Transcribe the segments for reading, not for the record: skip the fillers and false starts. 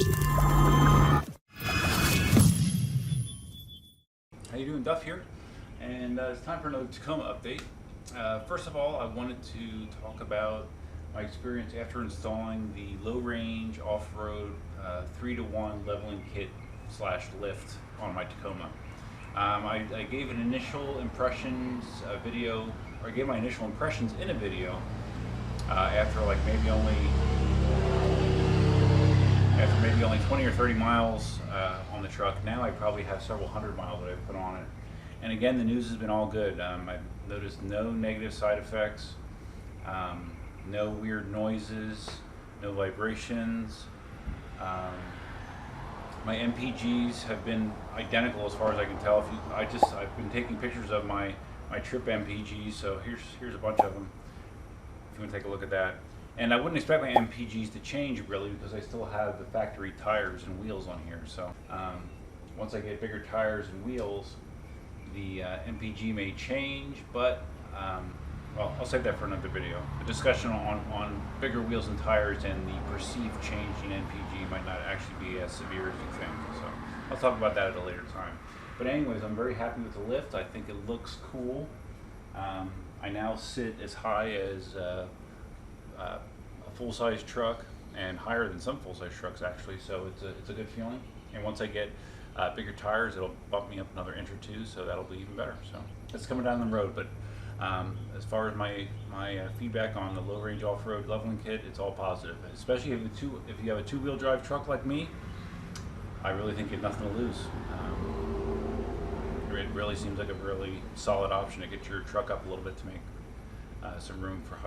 How you doing? Duff here, and it's time for another Tacoma update. First of all, I wanted to talk about my experience after installing the low-range off-road 3-to-1 leveling kit / lift on my Tacoma. I gave an initial impressions video, or I gave my initial impressions in a video after maybe only 20 or 30 miles on the truck. Now I probably have several hundred miles that I've put on it. And again, the news has been all good. I've noticed no negative side effects, no weird noises, no vibrations. My MPGs have been identical as far as I can tell. I've been taking pictures of my trip MPGs, so here's a bunch of them if you want to take a look at that. And I wouldn't expect my MPGs to change really, because I still have the factory tires and wheels on here. So once I get bigger tires and wheels, the MPG may change, but well, I'll save that for another video. The discussion on bigger wheels and tires and the perceived change in MPG might not actually be as severe as you think. So I'll talk about that at a later time. But anyways, I'm very happy with the lift. I think it looks cool. I now sit as high as a full-size truck, and higher than some full-size trucks actually, so it's a good feeling. And once I get bigger tires, it'll bump me up another inch or two, so that'll be even better. So it's coming down the road. But as far as my feedback on the low-range off-road leveling kit, it's all positive. Especially if you have a two-wheel drive truck like me, I really think you have nothing to lose. It really seems like a really solid option to get your truck up a little bit to make some room for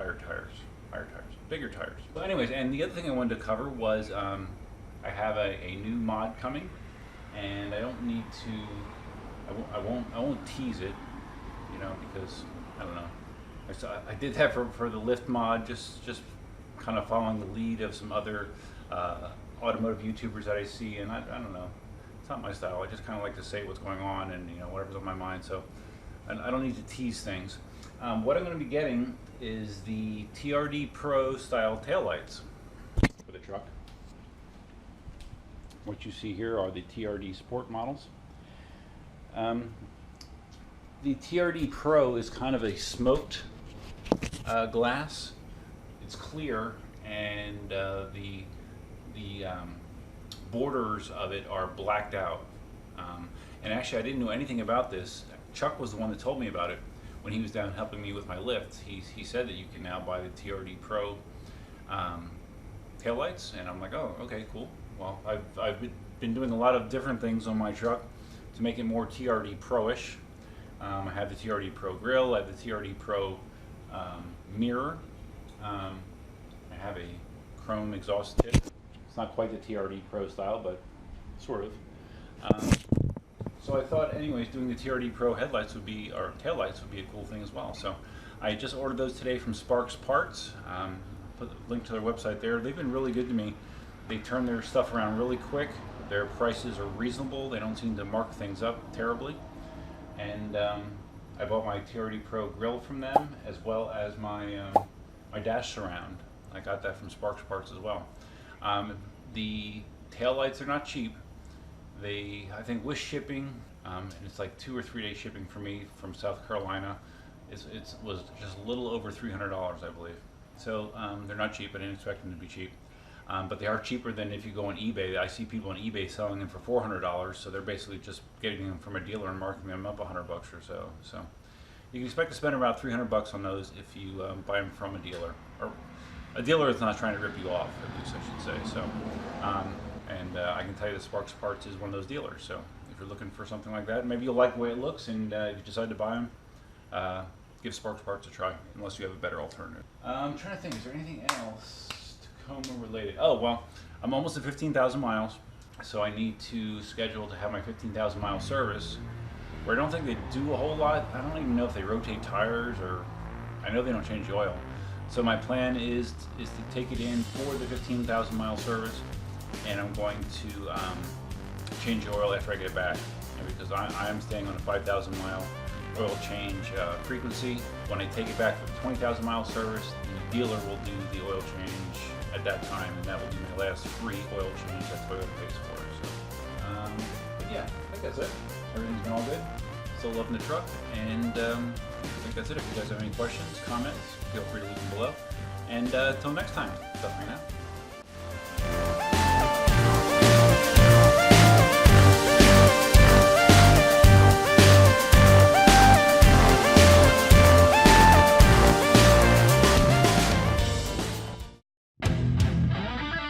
bigger tires. But anyways, and the other thing I wanted to cover was I have a new mod coming, and I don't need to, I won't tease it, because I don't know. I did that for the lift mod, just kind of following the lead of some other automotive YouTubers that I see, and I don't know. It's not my style. I just kind of like to say what's going on and whatever's on my mind. So I don't need to tease things. What I'm going to be getting is the TRD Pro style taillights for the truck. What you see here are the TRD Sport models. The TRD Pro is kind of a smoked glass. It's clear, and the borders of it are blacked out. And actually, I didn't know anything about this. Chuck was the one that told me about it when he was down helping me with my lift. He said that you can now buy the TRD Pro taillights, and I'm like, oh, okay, cool. Well, I've been doing a lot of different things on my truck to make it more TRD Pro-ish. I have the TRD Pro grill, I have the TRD Pro mirror, I have a chrome exhaust tip. It's not quite the TRD Pro style, but sort of. So I thought, anyways, doing the TRD Pro taillights would be a cool thing as well. So I just ordered those today from Sparks Parts. Put the link to their website there. They've been really good to me. They turn their stuff around really quick. Their prices are reasonable. They don't seem to mark things up terribly. And I bought my TRD Pro grill from them, as well as my dash surround. I got that from Sparks Parts as well. The taillights are not cheap. I think with shipping, and it's like 2 or 3 day shipping for me from South Carolina, it was just a little over $300, I believe. So they're not cheap. I didn't expect them to be cheap. But they are cheaper than if you go on eBay. I see people on eBay selling them for $400, so they're basically just getting them from a dealer and marking them up $100 or so. So you can expect to spend about $300 on those if you buy them from a dealer. Or a dealer is not trying to rip you off, at least I should say. So, I can tell you that Sparks Parts is one of those dealers. So if you're looking for something like that, maybe you'll like the way it looks, and if you decide to buy them, give Sparks Parts a try, unless you have a better alternative. I'm trying to think, is there anything else Tacoma related? Oh, well, I'm almost at 15,000 miles, so I need to schedule to have my 15,000 mile service, where I don't think they do a whole lot. I don't even know if they rotate tires, or I know they don't change the oil. So my plan is to take it in for the 15,000 mile service, and I'm going to change the oil after I get back, because I am staying on a 5,000 mile oil change frequency. When I take it back for the 20,000 mile service, the dealer will do the oil change at that time, and that will be my last free oil change that Toyota pays for. So, but yeah, I think that's it. Everything's been all good. Still loving the truck, and I think that's it. If you guys have any questions, comments, feel free to leave them below. And until next time, stuff right now.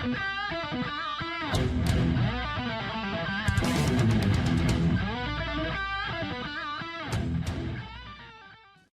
Thank you.